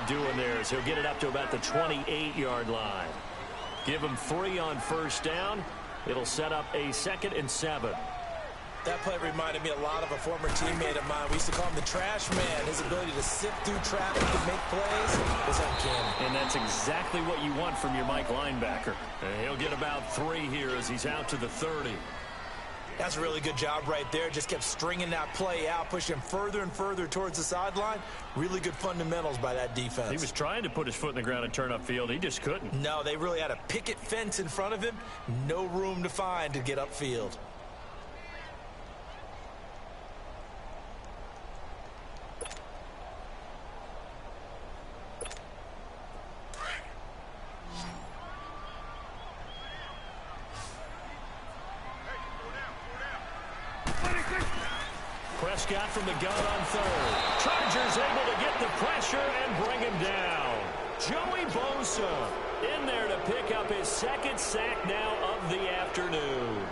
job doing there as he'll get it up to about the 28-yard line. Give him 3 on first down. It'll set up a 2nd and 7. That play reminded me a lot of a former teammate of mine. We used to call him the trash man. His ability to sift through traffic and make plays was uncanny. And that's exactly what you want from your Mike linebacker. And he'll get about 3 here as he's out to the 30. That's a really good job right there. Just kept stringing that play out, pushing him further and further towards the sideline. Really good fundamentals by that defense. He was trying to put his foot in the ground and turn upfield. He just couldn't. No, they really had a picket fence in front of him. No room to find to get upfield. Prescott from the gun on 3rd. Chargers able to get the pressure and bring him down. Joey Bosa in there to pick up his 2nd sack now of the afternoon.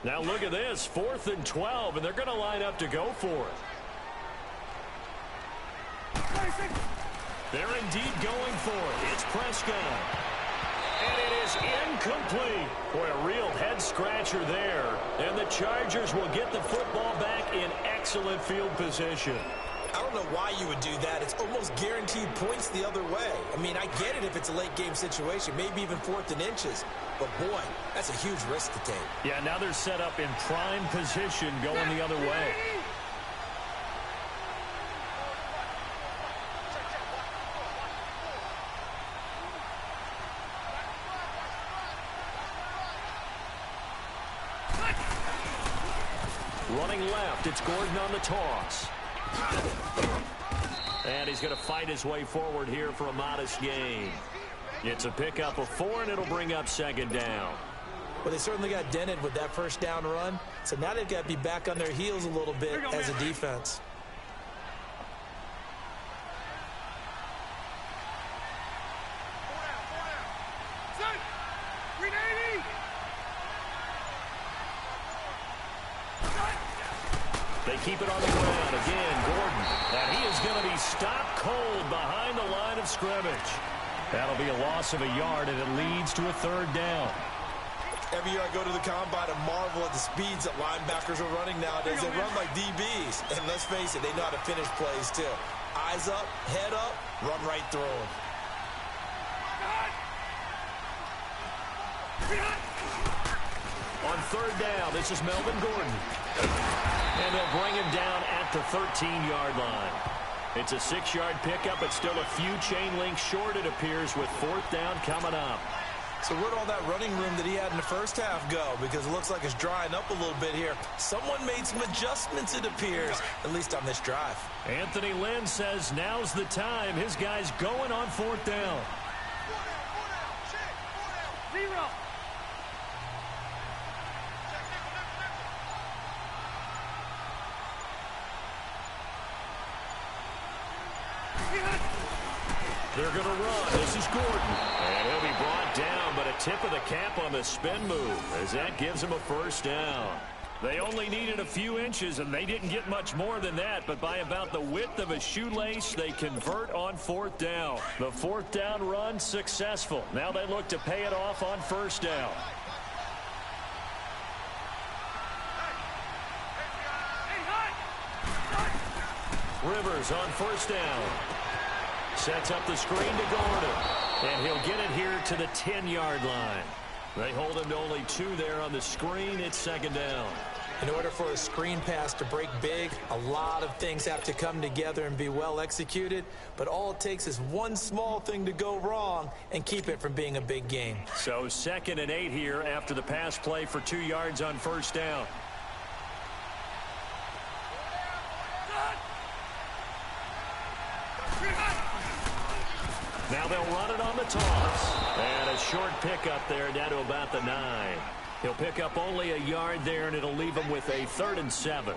Now look at this, 4th and 12, and they're going to line up to go for it. They're indeed going for it. It's Prescott. And it is incomplete. Boy, a real head-scratcher there. And the Chargers will get the football back in excellent field position. I don't know why you would do that. It's almost guaranteed points the other way. I mean, I get it if it's a late-game situation, maybe even 4th and inches. But, boy, that's a huge risk to take. Yeah, now they're set up in prime position going the other way. Running left, it's Gordon on the toss. And he's going to fight his way forward here for a modest gain. It's a pickup of 4, and it'll bring up 2nd down. Well, they certainly got dented with that first down run. So now they've got to be back on their heels a little bit as a defense. They keep it on the ground. Again, Gordon. And he is going to be stopped cold behind the line of scrimmage. That'll be a loss of a yard, and it leads to a 3rd down. Every year I go to the combine and marvel at the speeds that linebackers are running nowadays. They run like DBs. And let's face it, they know how to finish plays, too. Eyes up, head up, run right through them. On 3rd down, this is Melvin Gordon. And they'll bring him down at the 13-yard line. It's a 6-yard pickup, but still a few chain links short, it appears, with 4th down coming up. So where'd all that running room that he had in the first half go? Because it looks like it's drying up a little bit here. Someone made some adjustments, it appears, at least on this drive. Anthony Lynn says now's the time. His guy's going on 4th down. 0. They're going to run. This is Gordon. And he'll be brought down, but a tip of the cap on the spin move as that gives him a 1st down. They only needed a few inches, and they didn't get much more than that, but by about the width of a shoelace, they convert on 4th down. The 4th down run successful. Now they look to pay it off on 1st down. Rivers on 1st down. Sets up the screen to Gordon. And he'll get it here to the 10-yard line. They hold him to only 2 there on the screen. It's 2nd down. In order for a screen pass to break big, a lot of things have to come together and be well executed. But all it takes is one small thing to go wrong and keep it from being a big game. So 2nd and 8 here after the pass play for 2 yards on 1st down. Now they'll run it on the toss. And a short pickup there down to about the 9. He'll pick up only a yard there, and it'll leave him with a 3rd and 7.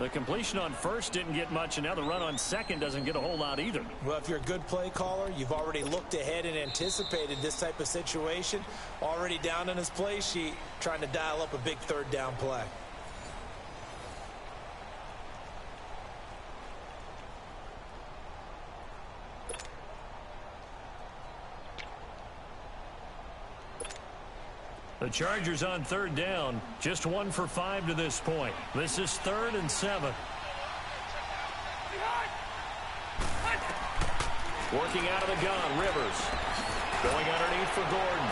The completion on first didn't get much, and now the run on second doesn't get a whole lot either. Well, if you're a good play caller, you've already looked ahead and anticipated this type of situation. Already down on his play sheet, trying to dial up a big third down play. The Chargers on third down, just 1 for 5 to this point. This is 3rd and 7. Working out of the gun, Rivers. Going underneath for Gordon.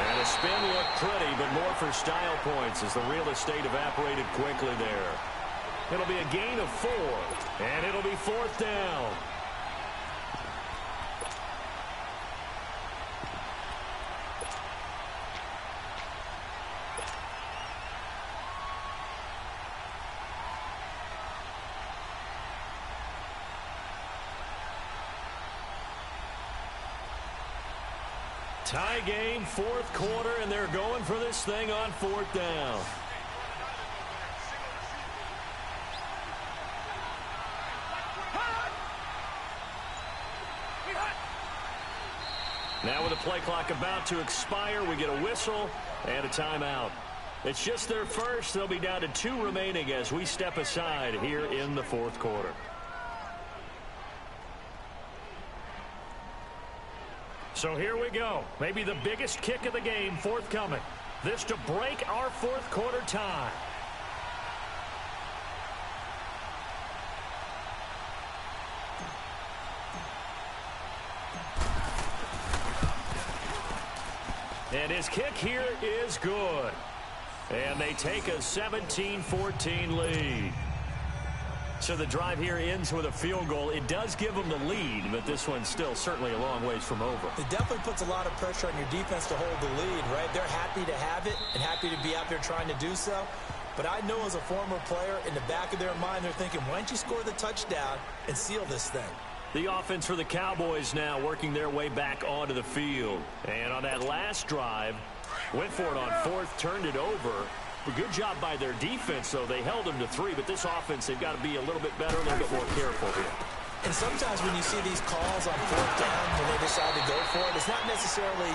And a spin looked pretty, but more for style points as the real estate evaporated quickly there. It'll be a gain of 4, and it'll be 4th down. Tie game, 4th quarter, and they're going for this thing on 4th down. Now with the play clock about to expire, we get a whistle and a timeout. It's just their first. They'll be down to 2 remaining as we step aside here in the 4th quarter. So here we go. Maybe the biggest kick of the game forthcoming. This to break our 4th quarter tie. And his kick here is good. And they take a 17-14 lead. So the drive here ends with a field goal. It does give them the lead, but this one's still certainly a long ways from over. It definitely puts a lot of pressure on your defense to hold the lead, right? They're happy to have it and happy to be out there trying to do so. But I know as a former player, in the back of their mind, they're thinking, why don't you score the touchdown and seal this thing? The offense for the Cowboys now working their way back onto the field. And on that last drive, went for it on 4th, turned it over. A good job by their defense, though. They held them to 3, but this offense, they've got to be a little bit better, a little bit more careful here. And sometimes when you see these calls on 4th down, when they decide to go for it, it's not necessarily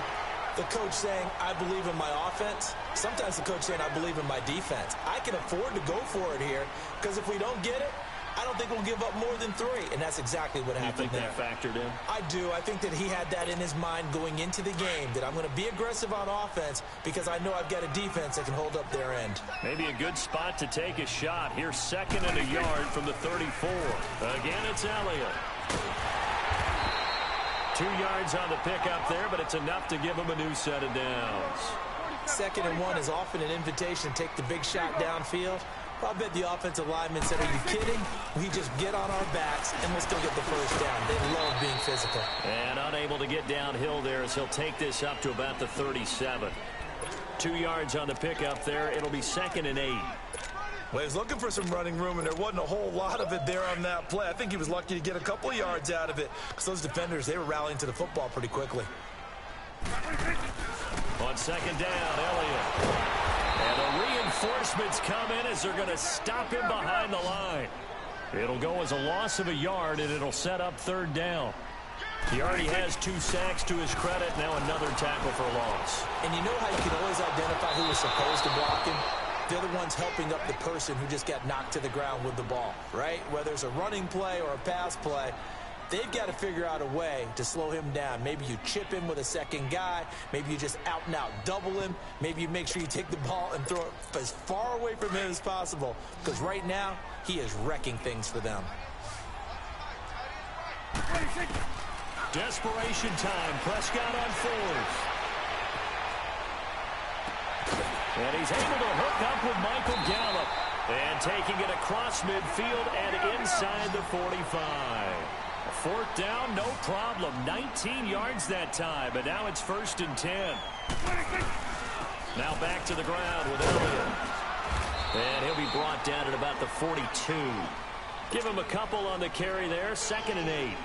the coach saying, I believe in my offense. Sometimes the coach saying, I believe in my defense. I can afford to go for it here, because if we don't get it, I don't think we'll give up more than 3, and that's exactly what happened there. You think that factored in? I do. I think that he had that in his mind going into the game, that I'm going to be aggressive on offense because I know I've got a defense that can hold up their end. Maybe a good spot to take a shot. Here's 2nd and a yard from the 34. Again, it's Elliott. 2 yards on the pickup there, but it's enough to give him a new set of downs. 2nd and 1 is often an invitation to take the big shot downfield. I bet the offensive lineman said, are you kidding? We just get on our backs and we'll still get the first down. They love being physical. And unable to get downhill there as he'll take this up to about the 37. 2 yards on the pickup there. It'll be 2nd and 8. Well, he was looking for some running room, and there wasn't a whole lot of it there on that play. I think he was lucky to get a couple of yards out of it because those defenders, they were rallying to the football pretty quickly. On 2nd down, Elliott. And the reinforcements come in as they're going to stop him behind the line. It'll go as a loss of a yard, and it'll set up 3rd down. He already has 2 sacks to his credit. Now another tackle for a loss. And you know how you can always identify who was supposed to block him? They're the ones helping up the person who just got knocked to the ground with the ball, right? Whether it's a running play or a pass play, they've got to figure out a way to slow him down. Maybe you chip him with a second guy. Maybe you just out and out double him. Maybe you make sure you take the ball and throw it as far away from him as possible. Because right now, he is wrecking things for them. Desperation time. Prescott on 4th. And he's able to hook up with Michael Gallup. And taking it across midfield and inside the 45. 4th down, no problem. 19 yards that time, but now it's 1st and 10. Now back to the ground with Elliott. And he'll be brought down at about the 42. Give him a couple on the carry there. 2nd and 8.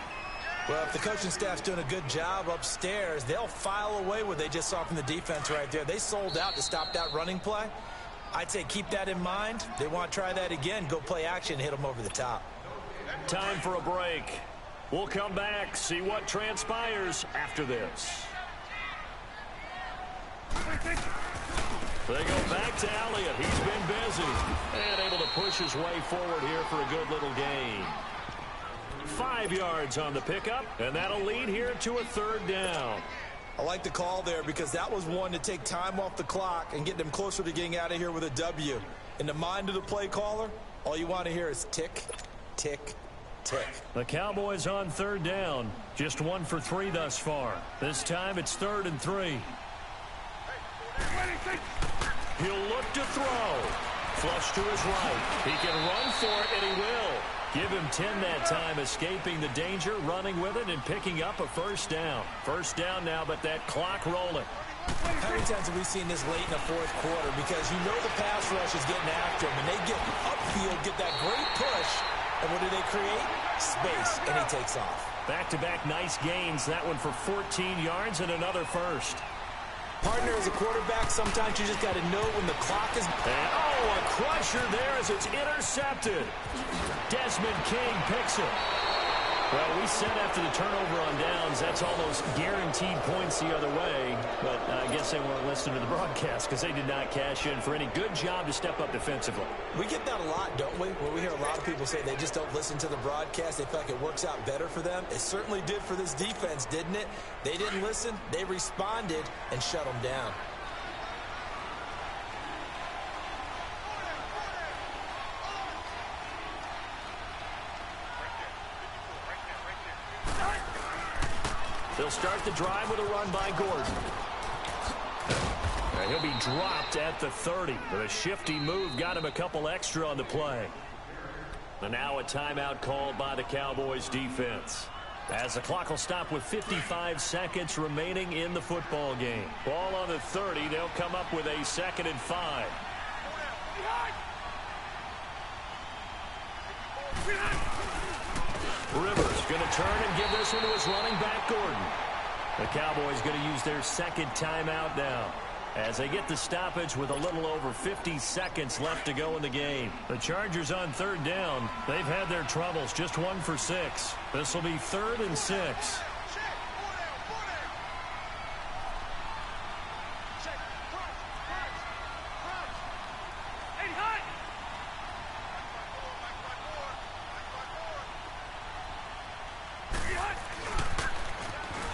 Well, if the coaching staff's doing a good job upstairs, they'll file away what they just saw from the defense right there. They sold out to stop that running play. I'd say keep that in mind. They want to try that again. Go play action, hit them over the top. Time for a break. We'll come back, see what transpires after this. They go back to Elliott. He's been busy and able to push his way forward here for a good little gain. 5 yards on the pickup, and that'll lead here to a third down. I like the call there because that was one to take time off the clock and get them closer to getting out of here with a W. In the mind of the play caller, all you want to hear is tick, tick, tick. The Cowboys on third down. Just 1 for 3 thus far. This time it's 3rd and 3. He'll look to throw. Flush to his right. He can run for it, and he will. Give him 10 that time, escaping the danger, running with it, and picking up a first down. First down now, but that clock rolling. How many times have we seen this late in the fourth quarter? Because you know the pass rush is getting after him, and they get upfield, get that great push, and what do they create? Space, and he takes off. Back-to-back nice gains. That one for 14 yards and another first. Partner, as a quarterback, sometimes you just got to know when the clock is... And, oh, a crusher there as it's intercepted. Desmond King picks it. Well, we said after the turnover on downs, that's almost guaranteed points the other way. But I guess they weren't listening to the broadcast because they did not cash in for any good job to step up defensively. We get that a lot, don't we? Where we hear a lot of people say they just don't listen to the broadcast. They feel like it works out better for them. It certainly did for this defense, didn't it? They didn't listen. They responded and shut them down. They'll start the drive with a run by Gordon. And he'll be dropped at the 30. But a shifty move got him a couple extra on the play. And now a timeout called by the Cowboys defense. As the clock will stop with 55 seconds remaining in the football game. Ball on the 30. They'll come up with a 2nd and 5. Rivers going to turn and give this one to his running back, Gordon. The Cowboys going to use their 2nd timeout now as they get the stoppage with a little over 50 seconds left to go in the game. The Chargers on 3rd down. They've had their troubles, just 1 for 6. This will be 3rd and 6.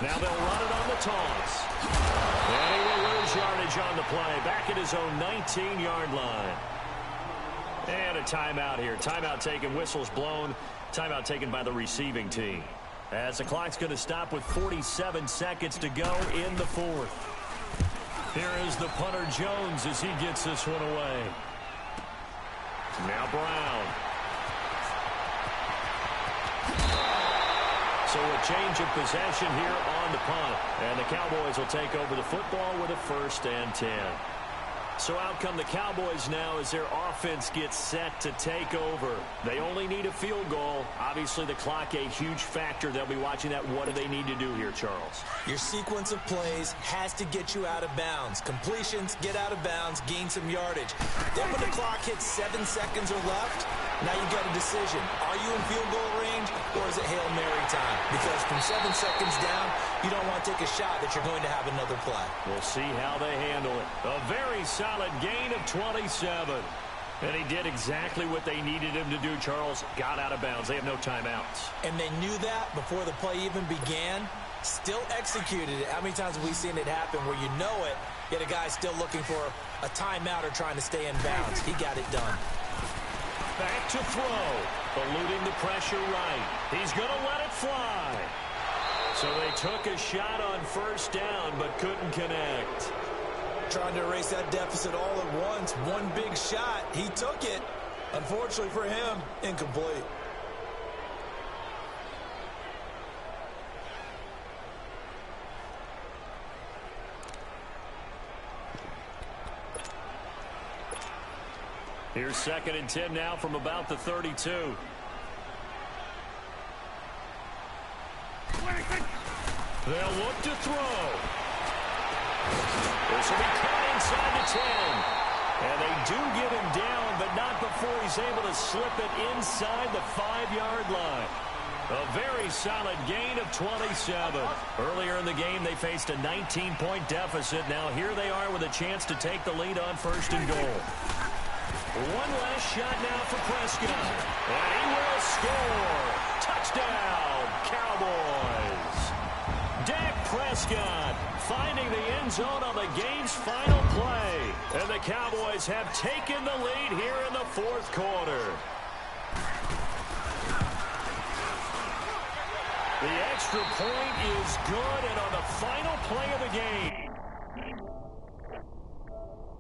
Now they'll run it on the toss. And he will lose yardage on the play. Back at his own 19-yard line. And a timeout here. Timeout taken, whistles blown. Timeout taken by the receiving team. As the clock's going to stop with 47 seconds to go in the 4th. Here is the punter Jones as he gets this one away. Now Brown. So a change of possession here on the punt. And the Cowboys will take over the football with a 1st and 10. So out come the Cowboys now as their offense gets set to take over. They only need a field goal. Obviously, the clock a huge factor. They'll be watching that. What do they need to do here, Charles? Your sequence of plays has to get you out of bounds. Completions, get out of bounds, gain some yardage. Then when the clock hits 7 seconds or left, now you got a decision. Are you in field goal range or is it Hail Mary time? Because from 7 seconds down, you don't want to take a shot that you're going to have another play. We'll see how they handle it. A very solid gain of 27. And he did exactly what they needed him to do, Charles. Got out of bounds. They have no timeouts. And they knew that before the play even began. Still executed it. How many times have we seen it happen where you know it, yet a guy still looking for a timeout or trying to stay in bounds? He got it done. Back to throw. Eluding the pressure right. He's going to let it fly. So they took a shot on 1st down but couldn't connect. Trying to erase that deficit all at once. One big shot. He took it. Unfortunately for him, incomplete. Here's 2nd and 10 now from about the 32. They'll look to throw. This will be caught inside the 10. And they do get him down, but not before he's able to slip it inside the 5-yard line. A very solid gain of 27. Earlier in the game, they faced a 19-point deficit. Now here they are with a chance to take the lead on 1st and goal. One last shot now for Prescott. And he will score. Touchdown, Cowboys. Dak Prescott finding the end zone on the game's final play. And the Cowboys have taken the lead here in the 4th quarter. The extra point is good, and on the final play of the game,